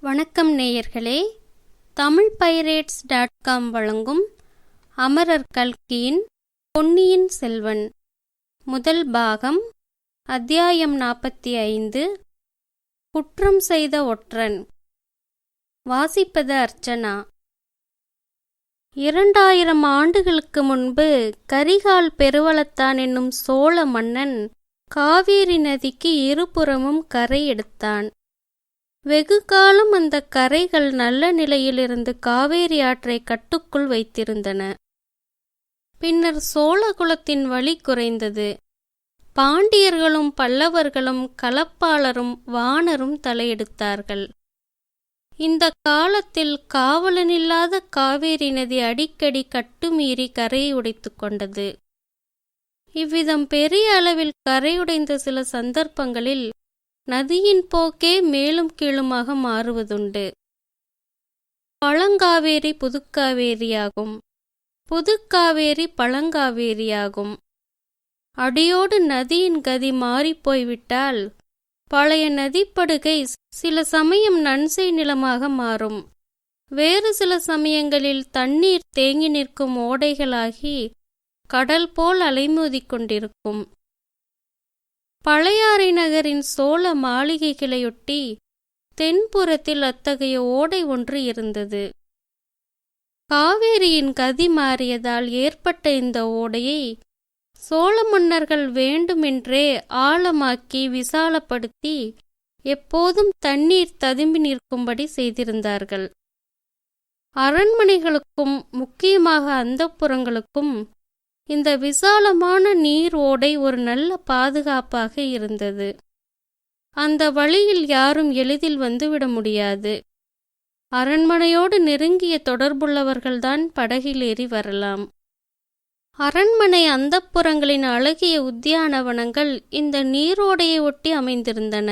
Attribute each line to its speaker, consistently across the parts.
Speaker 1: வணக்கம் நேயர்களே. தமிழ்பைரேட்ஸ்.com வழங்கும் அமரர் கல்கியின் பொன்னியின் செல்வன் முதல் பாகம், அத்தியாயம் 45, குற்றம் செய்த ஒற்றன். வாசிப்பது அர்ச்சனா. 2000 ஆண்டுகளுக்கு முன்பு கரிகால் பெருவளத்தான் என்னும் சோழ மன்னன் காவேரி நதிக்கு இருபுறமும் கரை எடுத்தான். வெகு காலம் அந்த கரைகள் நல்ல நிலையிலிருந்து காவேரி ஆற்றை கட்டுக்குள் வைத்திருந்தன. பின்னர் சோழகுலத்தின் வலி குறைந்தது. பாண்டியர்களும் பல்லவர்களும் கலப்பாளரும் வாணரும் தலையெடுத்தார்கள். இந்த காலத்தில் காவலனில்லாத காவேரி நதி அடிக்கடி கட்டுமீறி கரையை உடைத்து கொண்டது. இவ்விதம் பெரிய அளவில் கரையுடைந்த சில சந்தர்ப்பங்களில் நதியின் போக்கே மேலும் கீழுமாக மாறுவதுண்டு. பழங்காவேரி புதுக்காவேரியாகும், புதுக்காவேரி பழங்காவேரியாகும். அடியோடு நதியின் கதி மாறிப்போய்விட்டால் பழைய நதிப்படுகை சில சமயம் நன்சை நிலமாக மாறும். வேறு சில சமயங்களில் தண்ணீர் தேங்கி நிற்கும் ஓடைகளாகி கடல் போல் அலைமோதிக் கொண்டிருக்கும். பழையாறை நகரின் சோழ மாளிகைகளையொட்டி தென்புறத்தில் அத்தகைய ஓடை ஒன்று இருந்தது. காவேரியின் கதி மாறியதால் ஏற்பட்ட இந்த ஓடையை சோழ மன்னர்கள் வேண்டுமென்றே ஆழமாக்கி விசாலப்படுத்தி எப்போதும் தண்ணீர் ததும்பி நிற்கும்படி செய்திருந்தார்கள். அரண்மனைகளுக்கும் முக்கியமாக அந்தப்புரங்களுக்கும் இந்த விசாலமான நீர் ஓடை ஒரு நல்ல பாதுகாப்பாக இருந்தது. அந்த வழியில் யாரும் எளிதில் வந்துவிட முடியாது. அரண்மனையோடு நெருங்கிய தொடர்புள்ளவர்கள்தான் படகில் ஏறி வரலாம். அரண்மனை அந்தப்புரங்களின் அழகிய உத்தியானவனங்கள் இந்த நீரோடையை ஒட்டி அமைந்திருந்தன.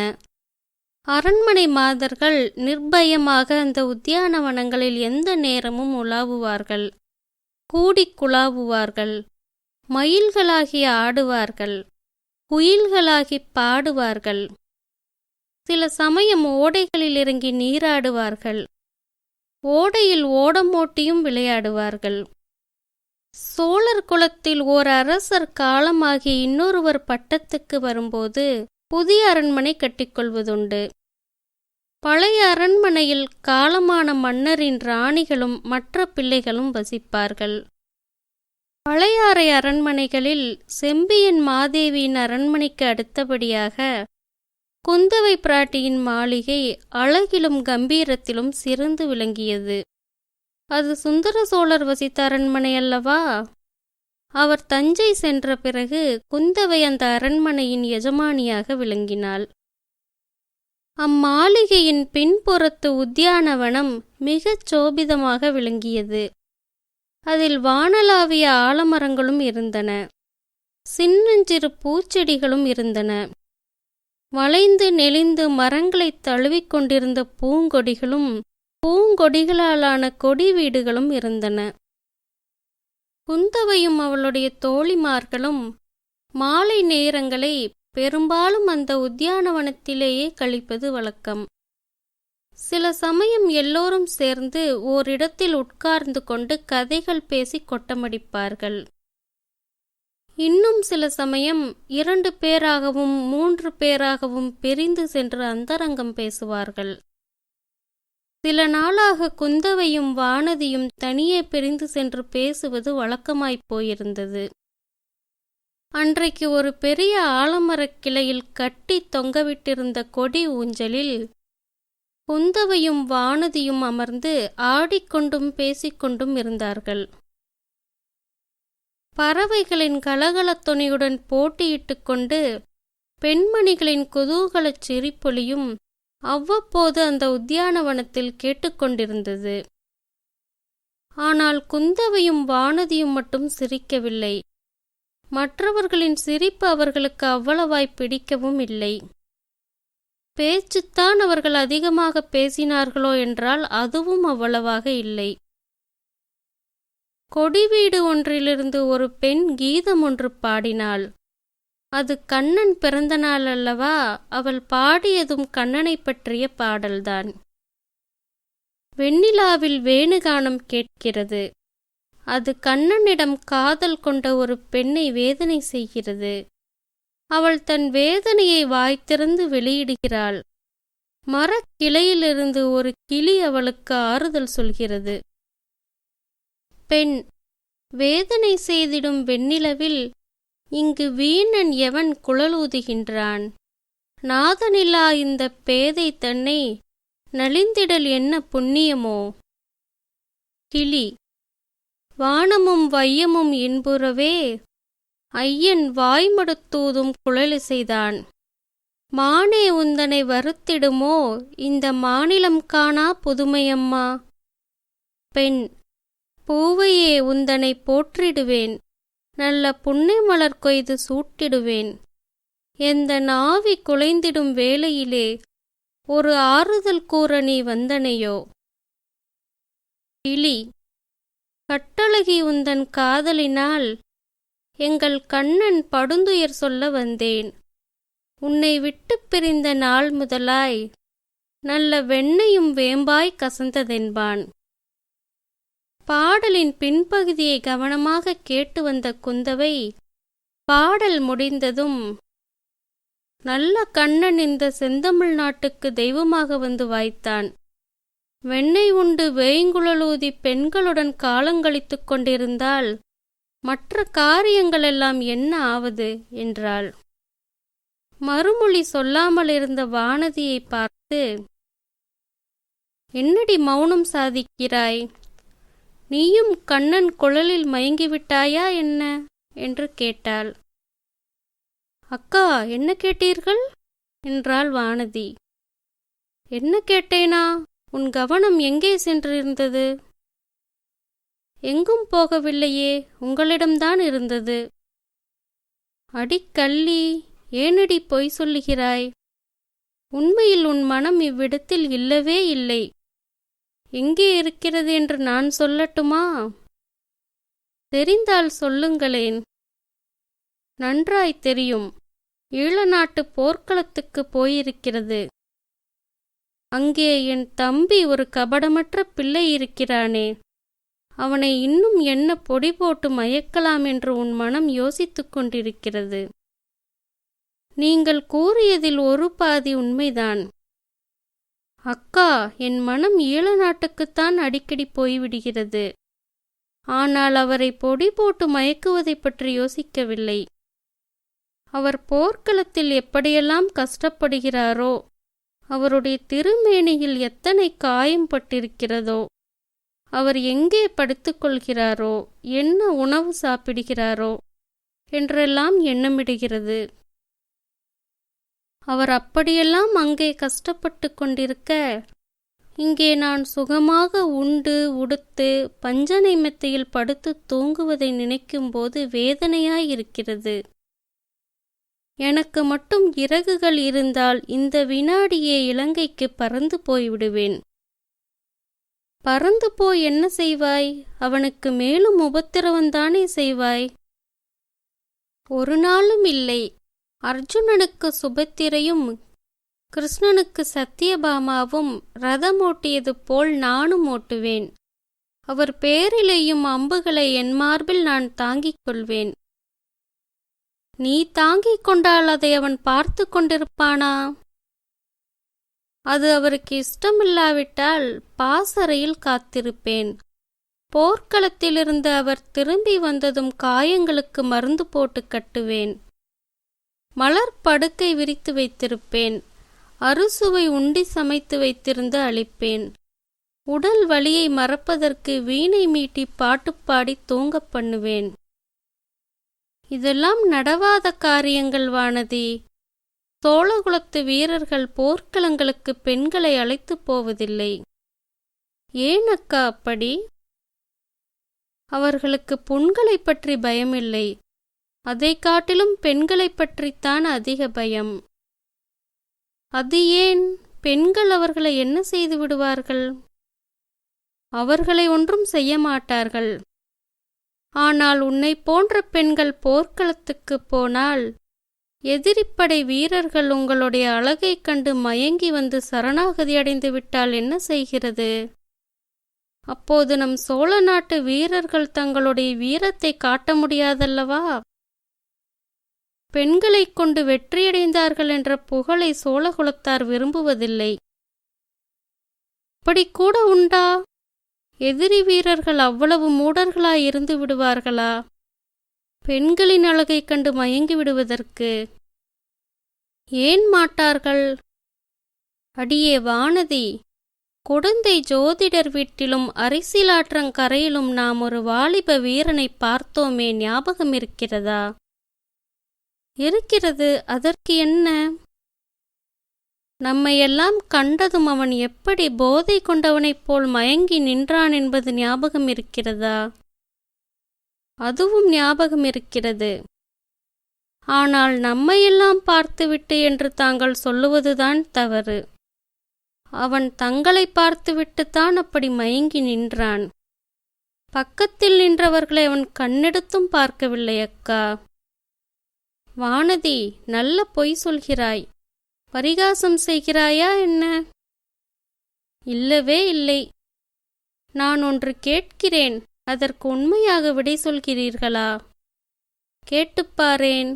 Speaker 1: அரண்மனை மாதர்கள் நிர்பயமாக அந்த உத்தியானவனங்களில் எந்த நேரமும் உலாவுவார்கள், கூடிக் குழாவுவார்கள், மயில்களாகி ஆடுவார்கள், குயில்களாகி பாடுவார்கள். சில சமயம் ஓடைகளில் இறங்கி நீராடுவார்கள், ஓடையில் ஓடம் ஓட்டியும் விளையாடுவார்கள். சோழர் குலத்தில் ஓர் அரசர் காலமாகி இன்னொருவர் பட்டத்துக்கு வரும்போது புதிய அரண்மனை கட்டிக்கொள்வதுண்டு. பழைய அரண்மனையில் காலமான மன்னரின் ராணிகளும் மற்ற பிள்ளைகளும் வசிப்பார்கள். பழையாறை அரண்மனைகளில் செம்பியன் மாதேவியின் அரண்மனைக்கு அடுத்தபடியாக குந்தவை பிராட்டியின் மாளிகை அழகிலும் கம்பீரத்திலும் சிறந்து விளங்கியது. அது சுந்தர சோழர் வசித்த அரண்மனை அல்லவா? அவர் தஞ்சை சென்ற பிறகு குந்தவை அந்த அரண்மனையின் எஜமானியாக விளங்கினாள். அம்மாளிகையின் பின்புறத்து உத்தியானவனம் மிகச் சோபிதமாக விளங்கியது. அதில் வானளாவிய ஆலமரங்களும் இருந்தன, சின்னஞ்சிறு பூச்செடிகளும் இருந்தன. வளைந்து நெளிந்து மரங்களைத் தழுவிக்கொண்டிருந்த பூங்கொடிகளும் பூங்கொடிகளாலான கொடி வீடுகளும் இருந்தன. குந்தவையும் அவளுடைய தோழிமார்களும் மாலை நேரங்களை பெரும்பாலும் அந்த உத்தியானவனத்திலேயே கழிப்பது வழக்கம். சில சமயம் எல்லோரும் சேர்ந்து ஓரிடத்தில் உட்கார்ந்து கொண்டு கதைகள் பேசி கொட்டமடிப்பார்கள். இன்னும் சில சமயம் 2 பேராகவும் 3 பேராகவும் பிரிந்து சென்று அந்தரங்கம் பேசுவார்கள். சில நாளாக குந்தவையும் வானதியும் தனியே பிரிந்து சென்று பேசுவது வழக்கமாய்ப் போயிருந்தது. அன்றைக்கு ஒரு பெரிய ஆலமரக் கிளையில் கட்டி தொங்கவிட்டிருந்த கொடி ஊஞ்சலில் குந்தவையும் வானதியும் அமர்ந்து ஆடிக்கொண்டும் பேசிக்கொண்டும் இருந்தார்கள். பறவைகளின் கலகலத் தொனியுடன் போட்டியிட்டு கொண்டு பெண்மணிகளின் குதூகலச் சிரிப்பொலியும் அவ்வப்போது அந்த உத்தியானவனத்தில் கேட்டுக்கொண்டிருந்தது. ஆனால் குந்தவையும் வானதியும் மட்டும் சிரிக்கவில்லை. மற்றவர்களின் சிரிப்பு அவர்களுக்கு அவ்வளவாய் பிடிக்கவும் இல்லை. பேச்சுத்தான் அவர்கள் அதிகமாக பேசினார்களோ என்றால் அதுவும் அவ்வளவாக இல்லை. கொடிவீடு ஒன்றிலிருந்து ஒரு பெண் கீதம் ஒன்று பாடினாள். அது கண்ணன் பிறந்த நாள் அல்லவா? அவள் பாடியதும் கண்ணனை பற்றிய பாடல்தான். வெண்ணிலாவில் வேணுகானம் கேட்கிறது. அது கண்ணனிடம் காதல் கொண்ட ஒரு பெண்ணை வேதனை செய்கிறது. அவள் தன் வேதனையை வாய் திறந்து வெளியிடுகிறாள். மரக்கிளையிலிருந்து ஒரு கிளி அவளுக்கு ஆறுதல் சொல்கிறது. பெண்: வேதனை செய்திடும் வெண்ணிலவில் இங்கு வீணன் எவன் குழலூதுகின்றான்? நாதனிலா இந்த பேதை தன்னை நலிந்திடல் என்ன புண்ணியமோ? கிளி: வானமும் வையமும் இன்புறவே ஐயன் வாய்மடுத்தூதும் குழலிசைதான். மானே உந்தனை வருத்திடுமோ இந்த மாநிலம் காணா புதுமையம்மா? பெண்: பூவையே உந்தனை போற்றிடுவேன், நல்ல புன்னை மலர் கொய்து சூட்டிடுவேன். எந்த நாவி குலைந்திடும் வேளையிலே ஒரு ஆறுதல் கூற நீ வந்தனையோ? கிளி: கட்டழகி உந்தன் காதலினால் எங்கள் கண்ணன் படுந்துயர் சொல்ல வந்தேன். உன்னை விட்டுப் பிரிந்த நாள் முதலாய் நல்ல வெண்ணையும் வேம்பாய் கசந்ததென்பான். பாடலின் பின்பகுதியை கவனமாக கேட்டு வந்த குந்தவை பாடல் முடிந்ததும், நல்ல கண்ணன் இந்த செந்தமிழ் நாட்டுக்கு தெய்வமாக வந்து வாய்த்தான். வெண்ணெய் உண்டு வேய்ங்குழலூதி பெண்களுடன் காலங்கழித்துக் கொண்டிருந்தால் மற்ற காரியங்களெல்லாம் என்ன ஆவது என்றாள். மறுமொழி சொல்லாமலிருந்த வானதியை பார்த்து, என்னடி மௌனம் சாதிக்கிறாய்? நீயும் கண்ணன் குழலில் மயங்கிவிட்டாயா என்ன என்று கேட்டாள். அக்கா, என்ன கேட்டீர்கள் என்றாள் வானதி. என்ன கேட்டேனா? உன் கவனம் எங்கே சென்றிருந்தது? எங்கும் போகவில்லையே, உங்களிடம்தான் இருந்தது. அடிக்கள்ளி, ஏனடி பொய் சொல்லுகிறாய்? உண்மையில் உன் மனம் இவ்விடத்தில் இல்லவே இல்லை. எங்கே இருக்கிறது என்று நான் சொல்லட்டுமா? தெரிந்தால் சொல்லுங்களேன். நன்றாய் தெரியும். ஈழ நாட்டு போர்க்களத்துக்கு போயிருக்கிறது. அங்கே என் தம்பி ஒரு கபடமற்ற பிள்ளை இருக்கிறானே, அவனை இன்னும் என்ன பொடி போட்டு மயக்கலாம் என்று உன் மனம் யோசித்துக் கொண்டிருக்கிறது. நீங்கள் கூறியதில் ஒரு பாதி உண்மைதான். அக்கா, என் மனம் ஈழ நாட்டுக்குத்தான் அடிக்கடி போய்விடுகிறது. ஆனால் அவரை பொடி போட்டு மயக்குவதைப் பற்றி யோசிக்கவில்லை. அவர் போர்க்களத்தில் எப்படியெல்லாம் கஷ்டப்படுகிறாரோ, அவருடைய திருமேனியில் எத்தனை காயம் பட்டிருக்கிறதோ, அவர் எங்கே படுத்துக்கொள்கிறாரோ, என்ன உணவு சாப்பிடுகிறாரோ என்றெல்லாம் எண்ணமிடுகிறது. அவர் அப்படியெல்லாம் அங்கே கஷ்டப்பட்டு கொண்டிருக்க, இங்கே நான் சுகமாக உண்டு உடுத்து பஞ்சனை மெத்தையில் படுத்து தூங்குவதை நினைக்கும்போது வேதனையாயிருக்கிறது. எனக்கு மட்டும் இறகுகள் இருந்தால் இந்த வினாடியே இலங்கைக்கு பறந்து போய்விடுவேன். பறந்து போய் என்ன செய்வாய்? அவனுக்கு மேலும் உபத்திரவந்தானே செய்வாய். ஒரு நாளும் இல்லை. அர்ஜுனனுக்கு சுபத்திரையும் கிருஷ்ணனுக்கு சத்தியபாமாவும் ரதமோட்டியது போல் நானும் ஓட்டுவேன். அவர் பேரிலேயும் அம்புகளை என் மார்பில் நான் தாங்கிக் கொள்வேன். நீ தாங்கிக் கொண்டால் அதை அவன் பார்த்து கொண்டிருப்பானா? அது அவருக்கு இஷ்டமில்லாவிட்டால் பாசறையில் காத்திருப்பேன். போர்க்களத்திலிருந்து அவர் திரும்பி வந்ததும் காயங்களுக்கு மருந்து போட்டு கட்டுவேன். மலர் படுக்கை விரித்து வைத்திருப்பேன். அறுசுவை உண்டி சமைத்து வைத்திருந்து அளிப்பேன். உடல் வலியை மறப்பதற்கு வீணை மீட்டி பாட்டுப்பாடி தூங்கப் பண்ணுவேன். இதெல்லாம் நடவாத காரியங்கள் வானதி. சோழகுலத்து வீரர்கள் போர்க்களங்களுக்கு பெண்களை அழைத்து போவதில்லை. ஏன் அக்கா அப்படி? அவர்களுக்கு புண்களை பற்றி பயமில்லை. அதை காட்டிலும் பெண்களை பற்றித்தான் அதிக பயம். அது ஏன்? பெண்கள் அவர்களை என்ன செய்து விடுவார்கள்? அவர்களை ஒன்றும் செய்ய மாட்டார்கள். ஆனால் உன்னை போன்ற பெண்கள் போர்க்களத்துக்கு போனால் எதிரிப்படை வீரர்கள் உங்களுடைய அழகைக் கண்டு மயங்கி வந்து சரணாகதி அடைந்து விட்டால் என்ன செய்கிறது? அப்போது நம் சோழ நாட்டு வீரர்கள் தங்களுடைய வீரத்தை காட்ட முடியாதல்லவா? பெண்களைக் கொண்டு வெற்றியடைந்தார்கள் என்ற புகழை சோழகுலத்தார் விரும்புவதில்லை. அப்படி கூட உண்டா? எதிரி வீரர்கள் அவ்வளவு மூடர்களாயிருந்து விடுவார்களா பெண்களின் அழகைக் கண்டு மயங்கி விடுவதற்கு? ஏன் மாட்டார்கள்? அடியே வானதி, குடந்தை ஜோதிடர் வீட்டிலும் அரிசிலாற்றங்கரையிலும் நாம் ஒரு வாலிப வீரனை பார்த்தோமே, ஞாபகம் இருக்கிறதா? இருக்கிறது. அதற்கு என்ன? நம்மையெல்லாம் கண்டதும் அவன் எப்படி போதை கொண்டவனைப் போல் மயங்கி நின்றான் என்பது ஞாபகம் இருக்கிறதா? அதுவும் ஞாபகம் இருக்கிறது. ஆனால் நம்மையெல்லாம் பார்த்துவிட்டு என்று தாங்கள் சொல்லுவதுதான் தவறு. அவன் தங்களை பார்த்துவிட்டுத்தான் அப்படி மயங்கி நின்றான். பக்கத்தில் நின்றவர்களை அவன் கண்ணெடுத்தும் பார்க்கவில்லை அக்கா. வானதி, நல்ல பொய் சொல்கிறாய். பரிகாசம் செய்கிறாயா என்ன? இல்லவே இல்லை. நான் ஒன்று கேட்கிறேன், அதற்கு உண்மையாக விடை சொல்கிறீர்களா? கேட்டுப்பாரேன்.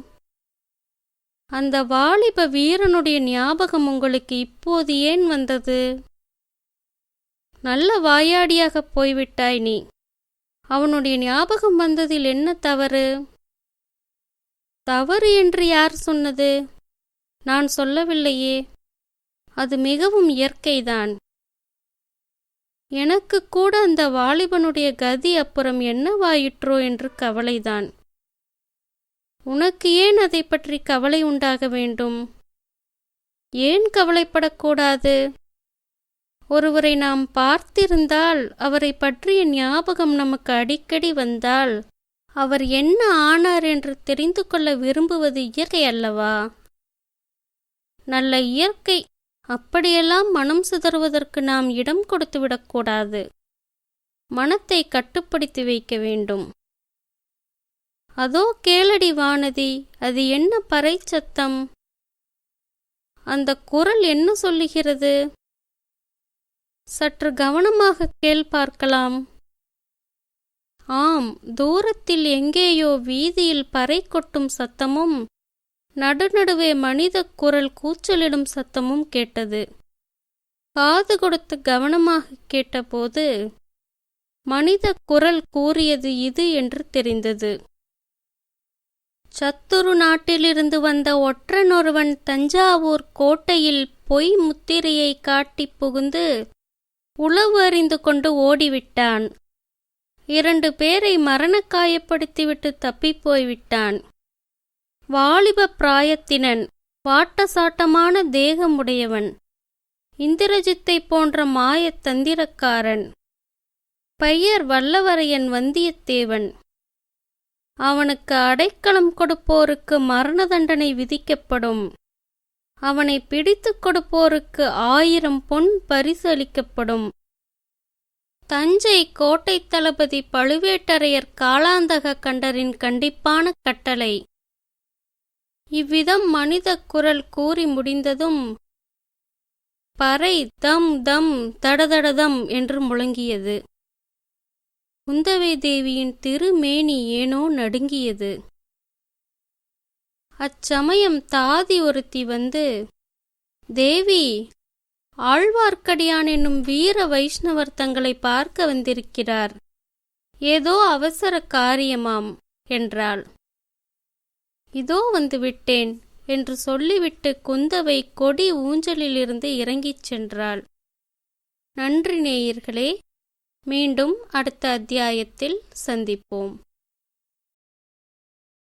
Speaker 1: அந்த வாலிப வீரனுடைய ஞாபகம் உங்களுக்கு இப்போது ஏன் வந்தது? நல்ல வாயாடியாகப் போய்விட்டாய் நீ. அவனுடைய ஞாபகம் வந்ததில் என்ன தவறு? தவறு என்று யார் சொன்னது? நான் சொல்லவில்லையே. அது மிகவும் இயற்கைதான். எனக்கு கூட அந்த வாலிபனுடைய கதி அப்புறம் என்னவாயிற்றோ என்று கவலைதான். உனக்கு ஏன் அதை பற்றி கவலை உண்டாக வேண்டும்? ஏன் கவலைப்படக்கூடாது? ஒருவரை நாம் பார்த்திருந்தால், அவரை பற்றிய ஞாபகம் நமக்கு அடிக்கடி வந்தால், அவர் என்ன ஆனார் என்று தெரிந்து கொள்ள விரும்புவது இயற்கை அல்லவா? நல்ல இயற்கை. அப்படியெல்லாம் மனம் சிதறுவதற்கு நாம் இடம் கொடுத்துவிடக்கூடாது. மனத்தை கட்டுப்படுத்தி வைக்க வேண்டும். அதோ கேளடி வானதி, அது என்ன பறைச்சத்தம்? அந்த குரல் என்ன சொல்லுகிறது? சற்று கவனமாக கேள் பார்க்கலாம். ஆம், தூரத்தில் எங்கேயோ வீதியில் பறை கொட்டும் சத்தமும் நடுநடுவே மனித குரல் கூச்சலிடும் சத்தமும் கேட்டது. காது கொடுத்து கவனமாக கேட்டபோது மனித குரல் கூறியது இது என்று தெரிந்தது. சத்துரு நாட்டிலிருந்து வந்த ஒற்றனொருவன் தஞ்சாவூர் கோட்டையில் பொய் முத்திரையை காட்டி புகுந்து உளவு அறிந்து கொண்டு ஓடிவிட்டான். 2 பேரை மரணக்காயப்படுத்திவிட்டு தப்பிப்போய்விட்டான். வாலிப பிராயத்தினன், வாட்டசாட்டமான தேகமுடையவன், இந்திரஜித்தை போன்ற மாயத் தந்திரக்காரன். பெயர் வல்லவரையன் வந்தியத்தேவன். அவனுக்கு அடைக்கலம் கொடுப்போருக்கு மரண தண்டனை விதிக்கப்படும். அவனை பிடித்துக் கொடுப்போருக்கு 1000 பொன் பரிசு அளிக்கப்படும். தஞ்சை கோட்டை தளபதி பழுவேட்டரையர் காலாந்தக கண்டரின் கண்டிப்பான கட்டளை. இவ்விதம் மனித குரல் கூறி முடிந்ததும் பறை தம் தம் தடதடதம் என்று முழங்கியது. குந்தவை தேவியின் திருமேனி ஏனோ நடுங்கியது. அச்சமயம் தாதி ஒருத்தி வந்து, தேவி, ஆழ்வார்க்கடியான் என்னும் வீர வைஷ்ணவர் தங்களை பார்க்க வந்திருக்கிறார். ஏதோ அவசர காரியமாம் என்றாள். இதோ வந்து விட்டேன் என்று சொல்லிவிட்டு குந்தவை கொடி ஊஞ்சலிலிருந்து இறங்கிச் சென்றாள். நன்றி நேயர்களே. மீண்டும் அடுத்த அத்தியாயத்தில் சந்திப்போம்.